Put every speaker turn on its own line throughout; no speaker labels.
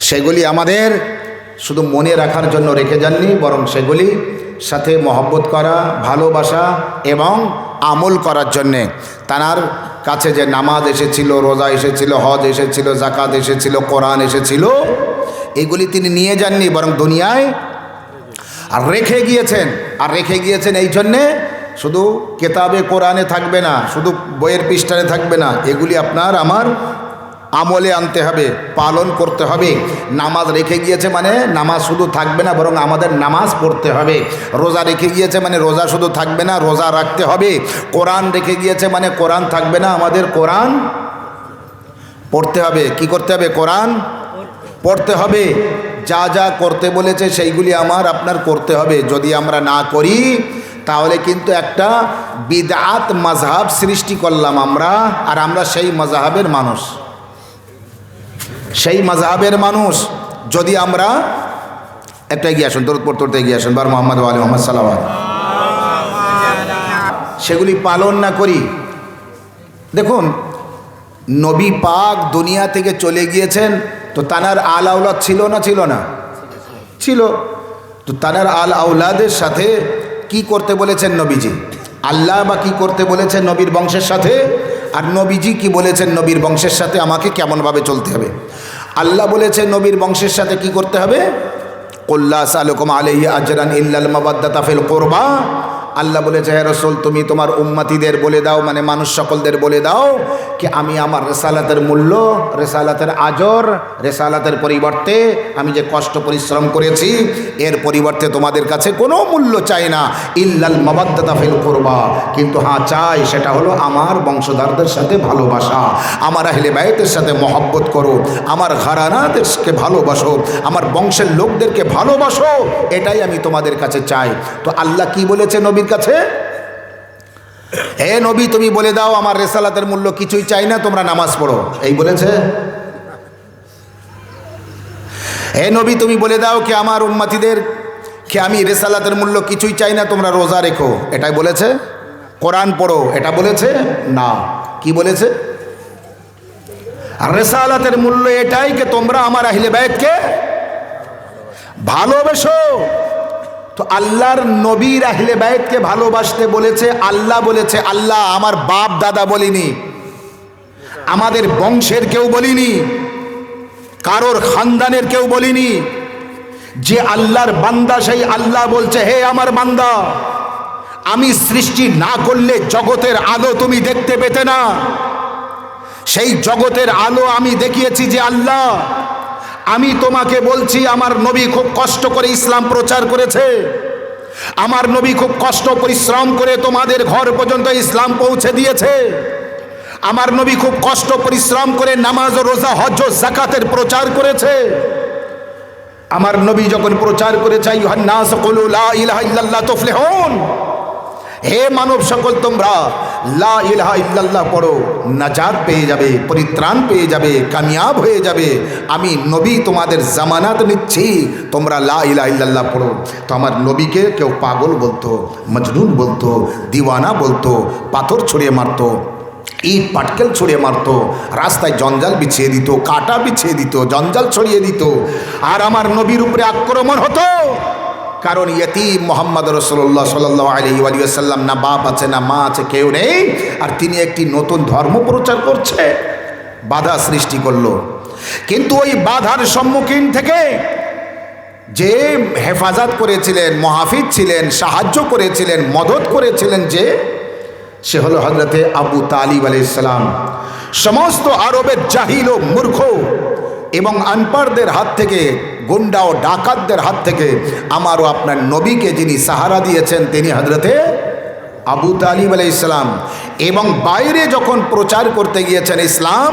সেগুলি আমাদের শুধু মনে রাখার জন্য রেখে যাননি, বরং সেগুলি সাথে মহব্বত করা, ভালোবাসা এবং আমল করার জন্যে তার কাছে যে নামাজ এসেছিল, রোজা এসেছিল, হজ এসেছিল, জাকাত এসেছিল, কোরআন এসেছিল, এগুলি তিনি নিয়ে যাননি, বরং দুনিয়ায় আর রেখে গিয়েছেন এই জন্যে শুধু কেতাবে কোরআনে থাকবে না, শুধু বইয়ের পৃষ্ঠানে থাকবে না, এগুলি আপনার আমার আমলে আনতে হবে, পালন করতে হবে। নামাজ রেখে গিয়েছে মানে নামাজ শুধু থাকবে না, বরং আমাদের নামাজ পড়তে হবে। রোজা রেখে গিয়েছে মানে রোজা শুধু থাকবে না, রোজা রাখতে হবে। কোরআন রেখে গিয়েছে মানে কোরআন থাকবে না, আমাদের কোরআন পড়তে হবে। কি করতে হবে? কোরআন পড়তে হবে। যা যা করতে বলেছে সেইগুলি আমার আপনার করতে হবে। যদি আমরা না করি তাহলে কিন্তু একটা বিদআত মাযহাব সৃষ্টি করলাম আমরা, আর আমরা সেই মাযহাবের মানুষ। যদি আমরা একটা এগিয়ে আসুন, দরুদ পড়তে এগিয়ে আসুন, বার মুহাম্মদ ওয়া আলি মুহাম্মদ সাল্লাল্লাহু আলাইহি, সেগুলি পালন না করি। দেখুন, নবী পাক দুনিয়া থেকে চলে গিয়েছেন, তো তানার আল আওলাদ ছিল না? ছিল। তো তানার আল আওলাদের সাথে কি করতে বলেছেন নবীজি? আল্লাহ বা কি করতে বলেছেন নবীর বংশের সাথে? আর নবীজি কি বলেছেন নবীর বংশের সাথে আমাকে কেমনভাবে চলতে হবে? আল্লাহ বলেছেন নবীর বংশের সাথে কি করতে হবে? কুল লা আসআলুকুম আলাইহি আজরান ইল্লাল মাওয়াদ্দাতা ফিল কুরবা। আল্লাহ বলেছে, হে রাসূল, তুমি তোমার উম্মতিদের বলে দাও, মানে মানুষ সকলদের বলে দাও কি আমি আমার রেসালাতের মূল্য, রেসালাতের আজর, রেসালাতের পরিবর্তে আমি যে কষ্ট পরিশ্রম করেছি এর পরিবর্তে তোমাদের কাছে কোনো মূল্য চাই না, ইল্লাল মাওয়াদ্দাতা ফিল কুরবা। কিন্তু হ্যাঁ চাই, সেটা হলো আমার বংশধরদের সাথে ভালোবাসা, আমার আহলে বাইতের সাথে মহব্বত করো, আমার ঘরানাদেরকে ভালোবাসো, আমার বংশের লোকদেরকে ভালোবাসো, এটাই আমি তোমাদের কাছে চাই। তো আল্লাহ কি বলেছে নবীর কাছে? হে নবী, তুমি বলে দাও আমার রেসালাতের মূল্য কিছুই চাই না, তোমরা নামাজ পড়ো, এই বলেছে? হে নবী, তুমি বলে দাও কি আমার উম্মতিদের কি আমি রেসালাতের মূল্য কিছুই চাই না, তোমরা রোজা রেখো, এটাই বলেছে? কোরআন পড়ো, এটা বলেছে? না। কি বলেছে? আর রেসালাতের মূল্য এটাই যে তোমরা আমার আহলে বাইতকে ভালোবাসো। তো আল্লাহর নবীর আহলে বাইতকে ভালোবাসতে বলেছে, আল্লাহ বলেছে। আল্লাহ আমার বাপ দাদা বলিনি, আমাদের বংশের কেউ বলিনি, কারোর খানদানের কেউ বলিনি। যে আল্লাহর বান্দা সেই আল্লাহ বলছে, হে আমার বান্দা, আমি সৃষ্টি না করলে জগতের আলো তুমি দেখতে পেতে না, সেই জগতের আলো আমি দেখিয়েছি যে আল্লাহ। আমি তোমাকে বলছি, আমার নবী খুব কষ্ট করে ইসলাম প্রচার করেছে, আমার নবী খুব কষ্ট পরিশ্রম করে তোমাদের ঘর পর্যন্ত ইসলাম পৌঁছে দিয়েছে, আমার নবী খুব কষ্ট পরিশ্রম করে নামাজ, রোজা, হজ, যাকাতের প্রচার করেছে। আমার নবী যখন প্রচার করেছে, আইয়ুহান নাস কুলু লা ইলাহা ইল্লাল্লাহ তুফলিহুন, হে মানব সকল তোমরা লা ইলাহা ইল্লাল্লাহ পড়ো, নাজাত পেয়ে যাবে, পরিত্রাণ পেয়ে যাবে, কামিয়াব হয়ে যাবে। আমি নবী তোমাদের জামানাত নিচ্ছি, তোমরা লা ইলাহা ইল্লাল্লাহ পড়ো। তো আমার নবীকে কেউ পাগল বলতো, মজনুন বলতো, দিওয়ানা বলতো, পাথর ছড়িয়ে মারতো, ইট পাটকেল ছড়িয়ে মারতো, রাস্তায় জঞ্জাল বিছিয়ে দিত, কাটা বিছিয়ে দিত, জঞ্জাল ছড়িয়ে দিত, আর আমার নবীর উপরে আক্রমণ হতো। কারণ ইয়তীম মুহাম্মদ রাসূলুল্লাহ সাল্লাল্লাহু আলাইহি ওয়া সাল্লাম, না বাপ আছে না মা আছে, কেউ নেই, আর তিনি একটি নতুন ধর্ম প্রচার করছে, বাধা সৃষ্টি করলো। কিন্তু ওই বাধার সম্মুখীন থেকে যে হেফাজত করেছিলেন, মুহাফিজ ছিলেন, সাহায্য করেছিলেন, মদত করেছিলেন, যে সে হলো হযরতে আবু তালিব আলাইহিস সালাম। সমস্ত আরবের জাহিল ও মূর্খ এবং আনপাড়দের হাত থেকে, গুন্ডা ও ডাকাতদের হাত থেকে আমার ও আপনার নবীকে যিনি সাহারা দিয়েছেন তিনি হযরতে আবু তালিব আলাইহিস সালাম। এবং বাইরে যখন প্রচার করতে গিয়েছেন ইসলাম,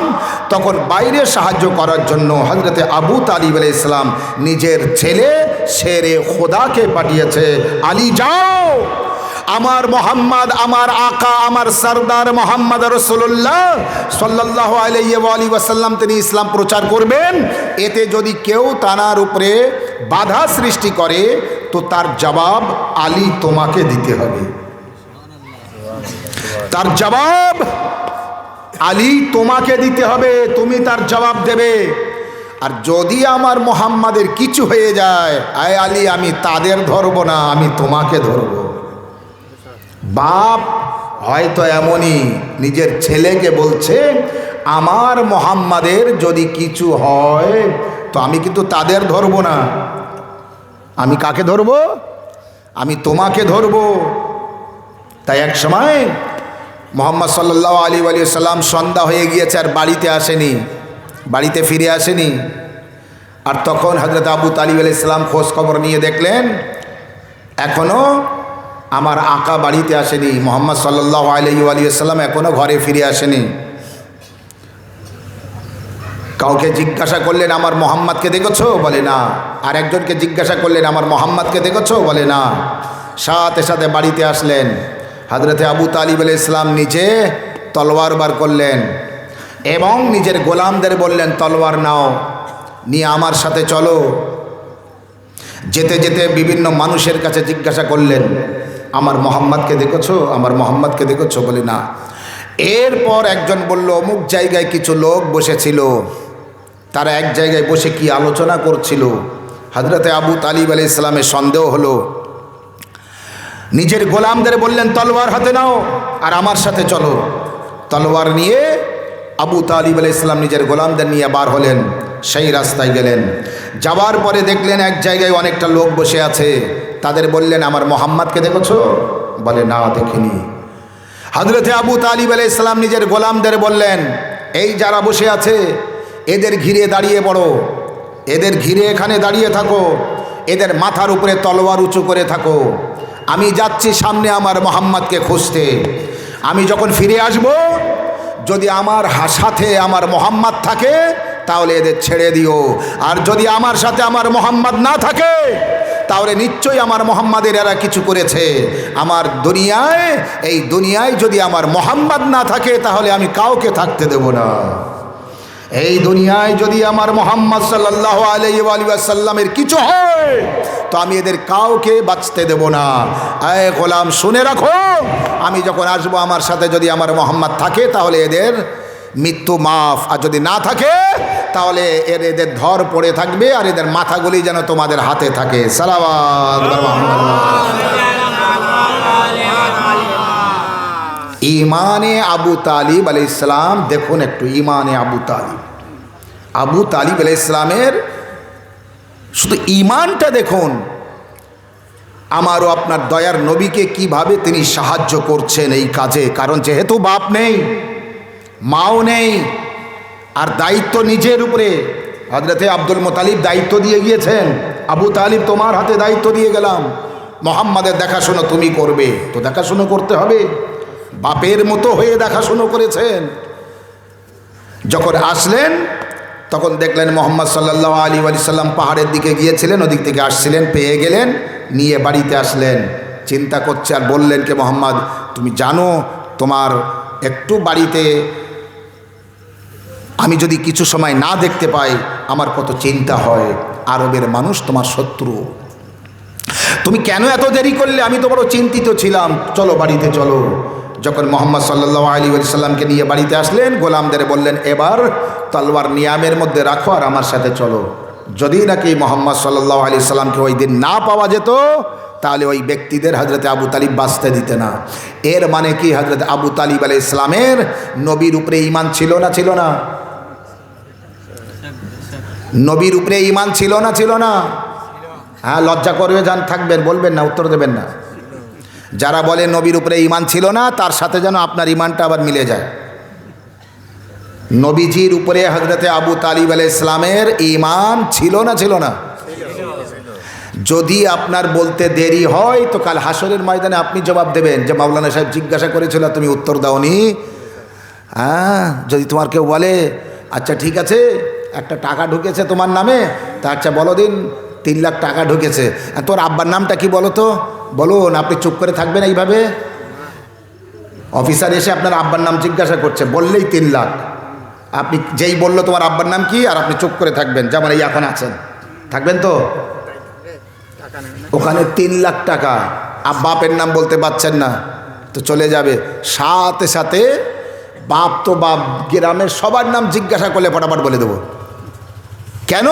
তখন বাইরে সাহায্য করার জন্য হযরতে আবু তালিব আলাইহিস সালাম নিজের ছেলে শেরে খোদাকে পাঠিয়েছে, আলী যাও, আমার মোহাম্মদ, আমার আকা, আমার সরদার মোহাম্মদ রাসূলুল্লাহ সাল্লাল্লাহু আলাইহি ওয়া সাল্লাম তিনি ইসলাম প্রচার করবেন। এতে যদি কেউ তার উপরে বাধা সৃষ্টি করে তো তার জবাব আলী তোমাকে দিতে হবে, তার জবাব আলী তোমাকে দিতে হবে, তুমি তার জবাব দেবে। আর যদি আমার মোহাম্মদের কিছু হয়ে যায়, আয় আলী, আমি তাদের ধরবো না, আমি তোমাকে ধরব। বাপ হয়তো এমনই নিজের ছেলেকে বলছে, আমার মোহাম্মদের যদি কিছু হয় তো আমি কিন্তু তাদের ধরবো না, আমি কাকে ধরবো? আমি তোমাকে ধরবো। তাই এক সময় মোহাম্মদ সাল্লাল্লাহু আলাইহি ওয়াসাল্লাম সন্ধ্যা হয়ে গিয়েছে আর বাড়িতে আসেনি, বাড়িতে ফিরে আসেনি। আর তখন হযরত আবু তালিব আলাইহিস সালাম খোঁজ খবর নিয়ে দেখলেন এখনও আমার আকা বাড়িতে আসেনি, মোহাম্মদ সাল্লাল্লাহু আলাইহি ওয়াসাল্লাম এখনও ঘরে ফিরে আসেনি। কাউকে জিজ্ঞাসা করলেন, আমার মোহাম্মদকে দেখেছো? বলে না। আর একজনকে জিজ্ঞাসা করলেন, আমার মোহাম্মদকে দেখেছো? বলে না। সাথে সাথে বাড়িতে আসলেন। হযরতে আবু তালিব আলাইহিস সালাম নিচে তলোয়ার বার করলেন এবং নিজের গোলামদের বললেন, তলোয়ার নাও, নিয়ে আমার সাথে চলো। যেতে যেতে বিভিন্ন মানুষের কাছে জিজ্ঞাসা করলেন, আমার মোহাম্মদকে দেখেছো? আমার মোহাম্মদকে দেখেছো? বলে না। এরপর একজন বলল, অমুক জায়গায় কিছু লোক বসেছিল, তারা এক জায়গায় বসে কি আলোচনা করছিল। হযরতে আবু তালিব আলাইহিস সালামের সন্দেহ হলো। নিজের গোলামদের বললেন, তলোয়ার হাতে নাও আর আমার সাথে চলো। তলোয়ার নিয়ে আবু তালিব আলাইহিস সালাম নিজের গোলামদের নিয়ে বার হলেন, সেই রাস্তায় গেলেন। যাওয়ার পরে দেখলেন এক জায়গায় অনেকটা লোক বসে আছে। তাদের বললেন, আমার মোহাম্মদকে দেখেছো? বলে না, দেখিনি। হযরতে আবু তালিব আলাইহিস সালাম নিজের গোলামদের বললেন, এই যারা বসে আছে এদের ঘিরে দাঁড়িয়ে পড়ো, এদের ঘিরে এখানে দাঁড়িয়ে থাকো, এদের মাথার উপরে তলোয়ার উঁচু করে থাকো। আমি যাচ্ছি সামনে আমার মোহাম্মদকে খুঁজতে। আমি যখন ফিরে আসব, যদি আমার সাথে আমার মোহাম্মদ থাকে তাহলে এদের ছেড়ে দিও, আর যদি আমার সাথে আমার মোহাম্মদ না থাকে তাহলে নিশ্চয়ই আমার মোহাম্মদের এরা কিছু করেছে। আমার দুনিয়ায়, এই দুনিয়ায় যদি আমার মোহাম্মদ না থাকে তাহলে আমি কাউকে থাকতে দেব না। এই দুনিয়ায় যদি আমার মোহাম্মদ সাল্লাল্লাহু আলাইহি ওয়াসাল্লামের কিছু হয় তো আমি এদের কাউকে বাঁচতে দেব না। আয় গোলাম, শুনে রাখো, আমি যখন আসবো আমার সাথে যদি আমার মোহাম্মদ থাকে তাহলে এদের মৃত্যু মাফ, আর যদি না থাকে তাহলে এদের ধর পড়ে থাকবে, আর এদের মাথাগুলি যেন তোমাদের হাতে থাকে। সালাওয়াত। ইমানে আবু তালিব আলাইহিস সালাম, দেখুন একটু ইমানে আবু তালিব, আবু তালিব আলাইহিস সালামের শুধু ইমানটা দেখুন। আমারও আপনার দয়ার নবীকে কিভাবে তিনি সাহায্য করছেন এই কাজে। কারণ যেহেতু বাপ নেই, মাও নেই, আর দায়িত্ব নিজের উপরে। হযরতে আব্দুল মুত্তালিব দায়িত্ব দিয়ে গিয়েছেন, আবু তালিব তোমার হাতে দায়িত্ব দিয়ে গেলাম, মোহাম্মদের দেখাশোনা তুমি করবে। তো দেখাশুনো করতে হবে, বাপের মতো হয়ে দেখাশুনো করেছেন। যখন আসলেন তখন দেখলেন মোহাম্মদ সাল্লাল্লাহু আলাইহি ওয়াসাল্লাম পাহাড়ের দিকে গিয়েছিলেন, ওদিক থেকে আসছিলেন, পেয়ে গেলেন, নিয়ে বাড়িতে আসলেন। চিন্তা করছে আর বললেন, কে মোহাম্মদ, তুমি জানো তোমার একটু বাড়িতে আমি যদি কিছু সময় না দেখতে পাই আমার কত চিন্তা হয়। আরবের মানুষ তোমার শত্রু, তুমি কেন এত দেরি করলে? আমি তো বড় চিন্তিত ছিলাম, চলো বাড়িতে চলো। যখন মোহাম্মদ সাল্লাল্লাহু আলাইহি ওয়াসাল্লামকে নিয়ে বাড়িতে আসলেন, গোলামদের বললেন, এবার তলোয়ার নিয়ামের মধ্যে রাখো আর আমার সাথে চলো। যদি নাকি মোহাম্মদ সাল্লাল্লাহু আলাইহি ওয়াসাল্লামকে ওই দিন না পাওয়া যেত তাহলে ওই ব্যক্তিদের হযরতে আবু তালিব বাঁচতে দিতে না। এর মানে কি, হযরতে আবু তালিব আলাইহিস সালামের নবীর উপরে ঈমান ছিল না? ছিল না? নবীর উপরে ঈমান ছিল না? ছিল না? হ্যাঁ, লজ্জা করবে, যান থাকবেন, বলবেন না, উত্তর দেবেন না। যারা বলে নবীর উপরে ঈমান ছিল না, তার সাথে যেন আপনার ঈমানটা আবার মিলে যায়। নবীজির উপরে হযরতে আবু তালিব আলাইহিস সালামের ঈমান ছিল না? ছিল না? যদি আপনার বলতে দেরি হয় তো কাল হাসরের ময়দানে আপনি জবাব দেবেন যে মাওলানা সাহেব জিজ্ঞাসা করেছিল তুমি উত্তর দাওনি। হ্যাঁ, যদি তোমার কেউ বলে, আচ্ছা ঠিক আছে, একটা টাকা ঢুকেছে তোমার নামে, তা আচ্ছা বলো দিন 3 লাখ টাকা ঢুকেছে, তোর আব্বার নামটা কি বলো তো, বলুন। আপনি চুপ করে থাকবেন এইভাবে? অফিসার এসে আপনার আব্বার নাম জিজ্ঞাসা করছে, বললেই 3 লাখ, আপনি যেই বললো তোমার আব্বার নাম কি, আর আপনি চুপ করে থাকবেন, যেমন এই এখন আছেন, থাকবেন তো? ওখানে 3 লাখ টাকা, বাপের নাম বলতে পারছেন না তো চলে যাবে। সাথে সাথে বাপ তো বাপ, গ্রামের সবার নাম জিজ্ঞাসা করলে ফটাফট বলে দেবো। কেন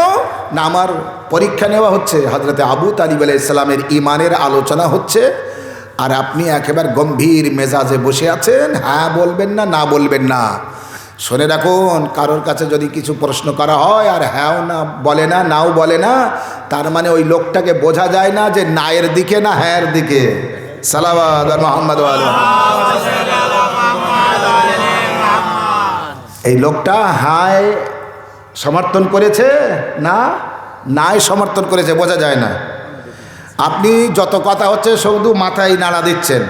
না, আমার পরীক্ষা নেওয়া হচ্ছে। হযরতে আবু তালিব আলাইহিস সালামের ঈমানের আলোচনা হচ্ছে, আর আপনি একেবারে গম্ভীর মেজাজে বসে আছেন, হ্যাঁ বলবেন না, না বলবেন না। শুনে রাখুন, কারোর কাছে যদি কিছু প্রশ্ন করা হয় আর হ্যাঁও না বলে না, নাও বলে না, তার মানে ওই লোকটাকে বোঝা যায় না যে নায়ের দিকে না হ্যাঁর দিকে। সালাওয়াত মুহাম্মদ ওয়া আলি এই লোকটা হায় সমর্থন করেছে না নাই সমর্থন করেছে, বোঝা যায় না। আপনি যত কথা হচ্ছে শুধু মাথায় নাড়া দিচ্ছেন।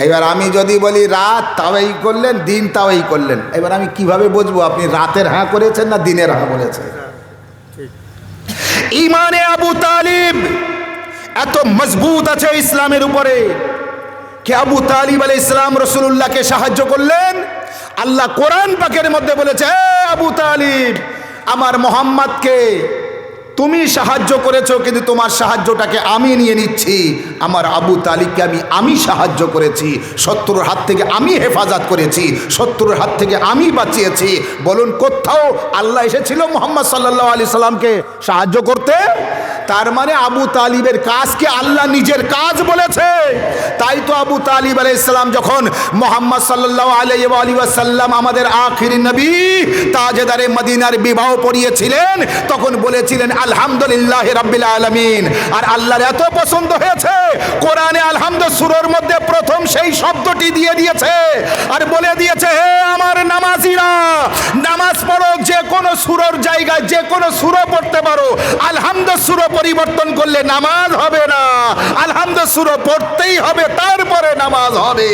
এবার আমি যদি বলি রাত, তাও এই করলেন, দিন তাও এই করলেন। এবার আমি কিভাবে বুঝবো আপনি রাতের হ্যাঁ করেছেন না দিনের হ্যাঁ বলেছেন? ঈমানে আবু তালিব এত মজবুত আছে ইসলামের উপরে कि আবু তালিব আলাইহিস সালাম রাসূলুল্লাহকে সাহায্য করলেন। আল্লাহ কোরআন পাকের মধ্যে বলেছে, হে আবু তালিব, আমার মোহাম্মদকে তুমি সাহায্য করেছো, কিন্তু তোমার সাহায্যটাকে আমি নিয়ে নিচ্ছি। আমার আবু তালিবকে আমি সাহায্য করেছি, শত্রুর হাত থেকে আমি হেফাজত করেছি, শত্রুর হাত থেকে আমি বাঁচিয়েছি। বলুন, কোথাও আল্লাহ এসেছিল মুহাম্মদ সাল্লাল্লাহু আলাইহি সাল্লামকে সাহায্য করতে? তার মানে আবু তালিবের কাজকে আল্লাহ নিজের কাজ বলেছে। তাই তো আবু তালিব আলাইহিস সালাম যখন মুহাম্মদ সাল্লাল্লাহু আলাইহি ওয়াসাল্লাম আমাদের আখিরি নবী তাজেদারে মদিনার বিবাহ পড়িয়েছিলেন, তখন বলেছিলেন আলহামদুলিল্লাহি রাব্বিল আলামিন। আর আল্লাহর এত পছন্দ হয়েছে, কোরআনে আলহামদু সূরার মধ্যে প্রথম সেই শব্দটি দিয়ে দিয়েছে আর বলে দিয়েছে, হে আমার নামাজিরা, নামাজ পড়ো, যে কোনো সূরার জায়গায় যে কোনো সূরা পড়তে পারো। আলহামদু সূরা পরিবর্তন করলে নামাজ হবে না, আলহামদু সূরা পড়তেই হবে, তারপরে নামাজ হবে।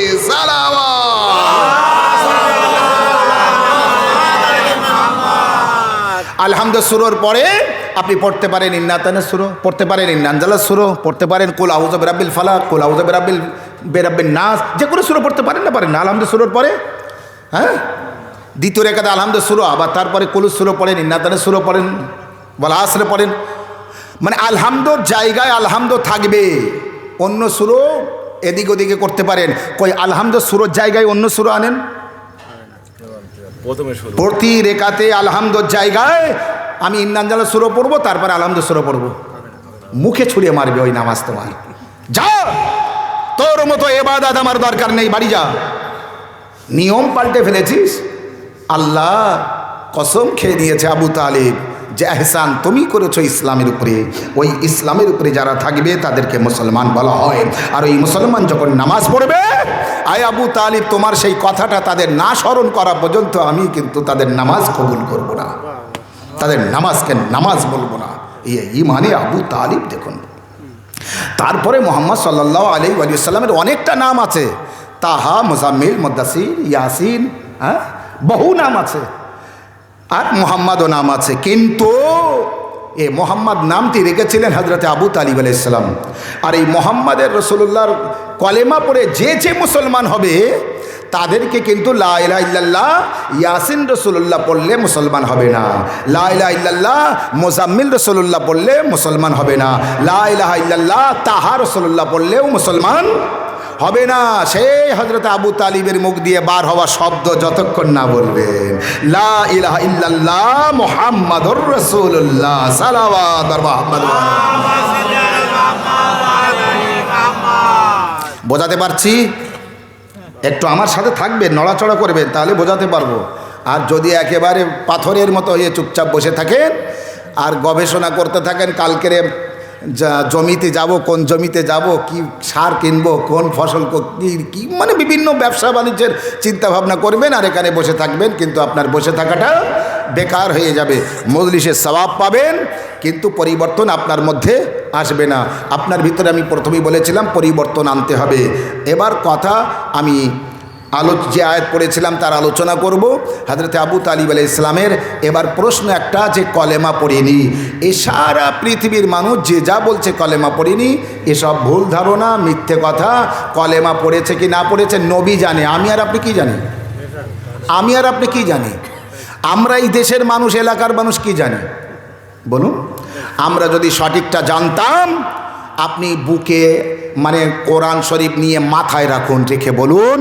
আলহামদু সূরার পরে আপনি পড়তে পারেন ইন্নাতানের সূরা, পড়তে পারেন ইন্নানজালাস সূরা, পড়তে পারেন কুল আউযু বিরাব্বিল ফালাক, কুল আউযু বিরাব্বিন নাস, যে কোনো সূরা পড়তে পারেন না পারেন না আলহামদু সূরার পরে? হ্যাঁ, দ্বিতীয় রেখাতে আলহামদু সূরা, আবার তারপরে কুল সূরা পড়েন, ইন্নাতানের সূরা পড়েন, ওয়াল আসরে পড়েন। মানে আলহামদুর জায়গায় আলহামদু থাকবে, অন্য সূরা এদিক ওদিকে করতে পারেন। কই আলহামদু সূরার জায়গায় অন্য সূরা আনেন? প্রতি রেখাতে আলহামদুর জায়গায় আমি ইন্নানজালাস সূরা পড়বো, তারপরে আলহামদু সূরা পড়বো। মুখে ছুঁড়ে মারবে ওই নামাজ তোমার। যা, তোর মতো ইবাদত আমার দরকার নেই, বাড়ি যা। নিয়ম পাল্টে ফেলেছিস। আল্লাহ কসম খেয়ে নিয়েছে আবু তালিব যে এহসান তুমি করেছো ইসলামের উপরে, ওই ইসলামের উপরে যারা থাকবে তাদেরকে মুসলমান বলা হয়। আর ওই মুসলমান যখন নামাজ পড়বে, আয় আবু তালিব, তোমার সেই কথাটা তাদের না স্মরণ করা পর্যন্ত আমি কিন্তু তাদের নামাজ কবুল করব না, তাদের নামাজকে নামাজ বলবো না। এই ঈমানে আবু তালিব দেখুন। তারপরে মুহাম্মদ সাল্লাল্লাহু আলাইহি ওয়াসাল্লামের অনেকটা নাম আছে, তাহা, মুজাম্মিল, মুদ্দাসির, ইয়াসিন, হ্যাঁ, বহু নাম আছে, আর মুহাম্মাদও নাম আছে। কিন্তু এই মুহাম্মদ নামটি রেখেছিলেন হযরতে আবু তালিব আলাইহিস সালাম। আর এই মুহাম্মাদের রাসূলুল্লাহর কলেমা পড়ে যে মুসলমান হবে তাদেরকে কিন্তু লা ইলাহা ইল্লাল্লাহ ইয়াসিন রাসূলুল্লাহ পড়লে মুসলমান হবে না, লা ইলাহা ইল্লাল্লাহ মুজাম্মিল রাসূলুল্লাহ পড়লে মুসলমান হবে না, লা ইলাহা ইল্লাল্লাহ তাহা রাসূলুল্লাহ পড়লেও মুসলমান হবে না। সেই হযরত আবু তালিবের মুখ দিয়ে বার হওয়া শব্দ যতক্ষণ না বলবেন লা ইলাহা ইল্লাল্লাহ মুহাম্মাদুর রাসূলুল্লাহ সাল্লাল্লাহু আলাইহি ওয়াসাল্লাম। বোঝাতে পারছি? একটু আমার সাথে থাকবেন, নড়াচড়া করবেন, তাহলে বোঝাতে পারবো। আর যদি একেবারে পাথরের মতো হয়ে চুপচাপ বসে থাকেন আর গবেষণা করতে থাকেন, কালকেরে জমিতে যাব, কোন জমিতে যাব, কি সার কিনবো, কোন ফসল কি মানে বিভিন্ন ব্যবসা বাণিজ্যের চিন্তা ভাবনা করবেন আর এখানে বসে থাকবেন, কিন্তু আপনার বসে থাকাটা বেকার হয়ে যাবে। মজলিসে সওয়াব পাবেন, কিন্তু পরিবর্তন আপনার মধ্যে আসবে না। আপনার ভিতরে আমি প্রথমেই বলেছিলাম পরিবর্তন আনতে হবে। এবার কথা আমি যে আয়াত পড়েছিলাম তার আলোচনা করব। হযরত আবু তালিব আলাইহিস সালামের এবার প্রশ্ন একটা, যে কলেমা পড়েনি। এই সারা পৃথিবীর মানুষ যে যা বলছে কলেমা পড়েনি, এসব ভুল ধারণা, মিথ্যে কথা। কলেমা পড়েছে কি না পড়েছে নবী জানে, আমি আর আপনি কি জানি? আমি আর আপনি কি জানি? আমরা এই দেশের মানুষ, এলাকার মানুষ কি জানি বলুন? আমরা যদি সঠিকটা জানতাম, আপনি বুকে মানে কোরআন শরীফ নিয়ে মাথায় রাখুন, রেখে বলুন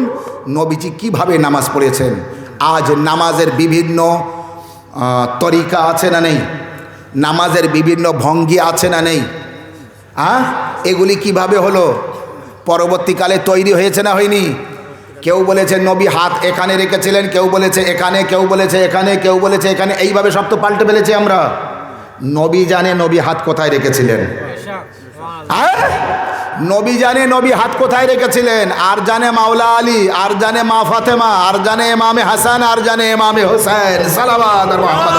নবীজি কিভাবে নামাজ পড়েছেন। আজ নামাজের বিভিন্ন তরিকা আছে না নেই? নামাজের বিভিন্ন ভঙ্গি আছে না নেই? এগুলি কিভাবে হলো? পরবর্তীকালে তৈরি হয়েছে না হয়নি? কেউ বলেছে নবী হাত এখানে রেখেছিলেন, কেউ বলেছে এখানে, কেউ বলেছে এখানে, কেউ বলেছে এখানে, এইভাবে সব তো পাল্টে ফেলেছি আমরা। নবী জানে নবী হাত কোথায় রেখেছিলেন। নবী জানে নবী হাত কোথায় রেখেছিলেন, আর জানে মাওলা আলী, আর জানে মা ফাতেমা, আর জানে ইমামে হাসান, আর জানে ইমামে হোসেন। সালাওয়াত আর মুহাম্মদ।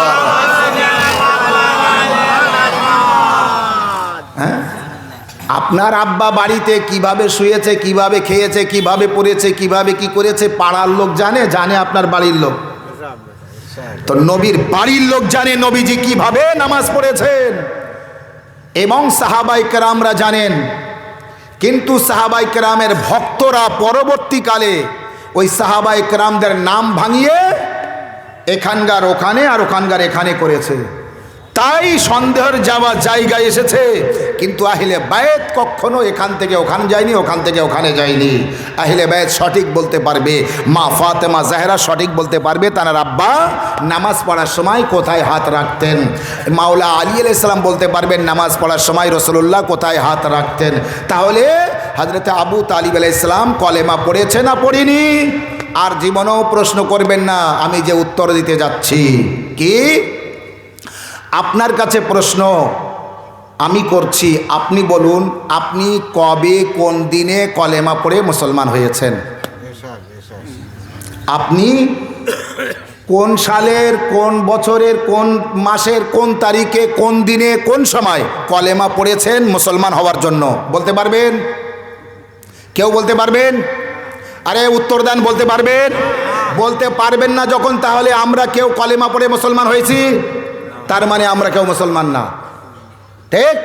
আপনার আব্বা বাড়িতে কিভাবে শুয়েছে, কিভাবে খেয়েছে, কিভাবে পড়েছে, কিভাবে কি করেছে, পাড়ার লোক জানে? জানে আপনার বাড়ির লোক। তো নবীর বাড়ির লোক জানে নবীজি কিভাবে নামাজ পড়েছেন, এবং সাহাবায়ে কেরামরা জানেন। কিন্তু সাহাবায়ে কেরামের ভক্তরা পরবর্তীকালে ওই সাহাবায়ে কেরামদের নাম ভাঙিয়ে এখানকার ওখানে আর ওখানকার এখানে করেছে। তাই সন্দেহের যাওয়ার জায়গায় এসেছে। কিন্তু আহলে বায়েত কখনো এখান থেকে ওখানে যায়নি, ওখান থেকে ওখানে যায়নি। আহলে বায়েত সঠিক বলতে পারবে, মা ফাতেমা জাহরা সঠিক বলতে পারবে তার আব্বা নামাজ পড়ার সময় কোথায় হাত রাখতেন। মাওলা আলী আলাইহিস সালাম বলতে পারবেন নামাজ পড়ার সময় রাসূলুল্লাহ কোথায় হাত রাখতেন। তাহলে হযরতে আবু তালিব আলাইহিস সালাম কলেমা পড়েছে না পড়েনি? আর জীবনেও প্রশ্ন করবেন না, আমি যে উত্তর দিতে যাচ্ছি। কি আপনার কাছে প্রশ্ন আমি করছি, আপনি বলুন, আপনি কবে কোন দিনে কলেমা পড়ে মুসলমান হয়েছেন? আপনি কোন সালের, কোন বছরের, কোন মাসের, কোন তারিখে, কোন দিনে, কোন সময় কলেমা পড়েছেন মুসলমান হওয়ার জন্য? বলতে পারবেন? কেউ বলতে পারবেন? আরে উত্তর দেন, বলতে পারবেন? বলতে পারবেন না যখন, তাহলে আমরা কেউ কলেমা পড়ে মুসলমান হয়েছি, তার মানে আমরা কেউ মুসলমান না। ঠিক?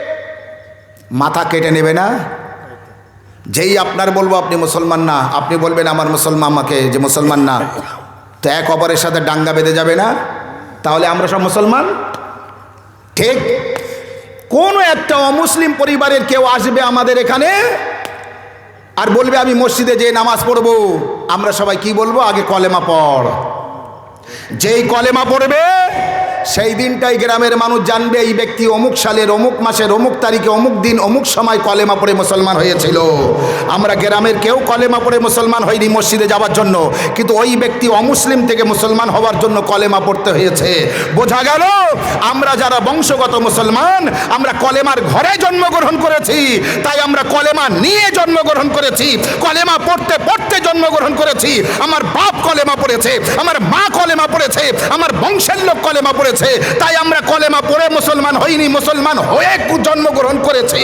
মাথা কেটে নেবে না? যেই আপনার বলবো আপনি মুসলমান না, আপনি বলবেন আমার মুসলমান, আমাকে যে মুসলমান না, তো এক অপরের সাথে ডাঙ্গা বেঁধে যাবে না? তাহলে আমরা সব মুসলমান। ঠিক? কোনো একটা অমুসলিম পরিবারের কেউ আসবে আমাদের এখানে আর বলবে আমি মসজিদে যেয়ে নামাজ পড়বো, আমরা সবাই কি বলবো? আগে কলেমা পড়। যেই কলেমা পড়বে সেই দিনটাই গ্রামের মানুষ জানবে এই ব্যক্তি অমুক সালের, অমুক মাসের, অমুক তারিখে, অমুক দিন, অমুক সময় কলেমা পড়ে মুসলমান হয়েছিল। আমরা গ্রামের কেউ কলেমা পড়ে মুসলমান হয়নি মসজিদে যাওয়ার জন্য, কিন্তু ওই ব্যক্তি অমুসলিম থেকে মুসলমান হওয়ার জন্য কলেমা পড়তে হয়েছে। বোঝা গেল আমরা যারা বংশগত মুসলমান, আমরা কলেমার ঘরে জন্মগ্রহণ করেছি, তাই আমরা কলেমা নিয়ে জন্মগ্রহণ করেছি, কলেমা পড়তে পড়তে জন্মগ্রহণ করেছি। আমার বাপ কলেমা পড়েছে, আমার মা কলেমা পড়েছে, আমার বংশের লোক কলেমা পড়েছে, তাই আমরা কলেমা পড়ে মুসলমান হইনি, মুসলমান হয়ে জন্মগ্রহণ করেছি।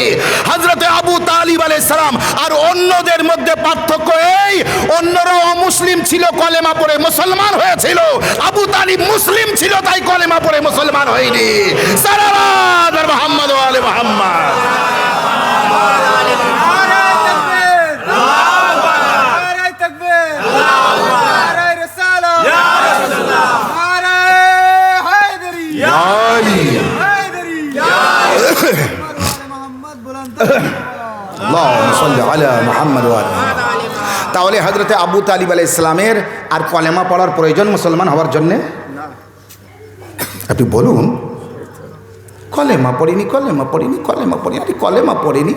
হযরতে আবু তালিব আলাইহিস সালাম আর অন্যদের মধ্যে পার্থক্য এই, অন্যরা অমুসলিম ছিল, কলেমা পড়ে মুসলমান হয়েছিল। আবু তালিব মুসলিম ছিল, তাই কলেমা পড়ে মুসলমান হয়নি। সাল্লাল্লাহু আলা মুহাম্মদ ওয়া আলি মুহাম্মদ। তাহলে হযরতে আবু তালিব আলাইহিস সালামের আর কলেমা পড়ার প্রয়োজন মুসলমান হওয়ার জন্যে? আপনি বলুন, কলেমা পড়িনি, কলেমা পড়িনি, কলেমা পড়িনি। আরে কলেমা পড়িনি,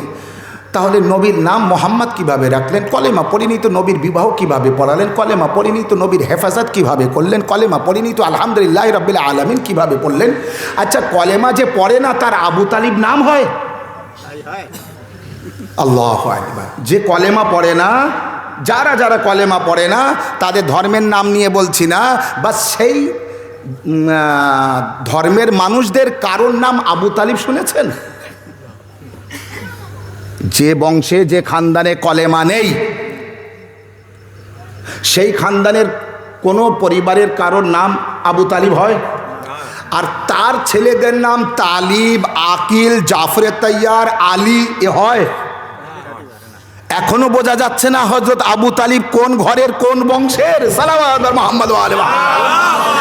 তাহলে নবীর নাম মোহাম্মদ কিভাবে রাখলেন? কলেমা পড়িনি তো নবীর বিবাহ কিভাবে পড়ালেন? কলেমা পড়িনি তো নবীর হেফাজত কিভাবে করলেন? কলেমা পড়িনি তো আলহামদুলিল্লাহ রাব্বিল আলামিন কিভাবে পড়লেন? আচ্ছা, কলেমা যে পড়ে না তার আবু তালিব নাম হয়? আল্লাহু আকবার। যে কলেমা পড়ে না, যারা যারা কলেমা পড়ে না, তাদের ধর্মের নাম নিয়ে বলছি না, বা সেই ধর্মের মানুষদের কারোর নাম আবু তালিব শুনেছেন? যে বংশে, যে খানদানে কলেমা নেই, সেই খানদানের কোনো পরিবারের কারোর নাম আবু তালিব হয়? আর তার ছেলেদের নাম তালিব, আকিল, জাফরে তৈয়ার, আলী এ হয়? এখনো বোঝা যাচ্ছে না হযরত আবু তালিব কোন ঘরের, কোন বংশের? সাল্লাল্লাহু আলা মুহাম্মদ ওয়া আলি মুহাম্মদ।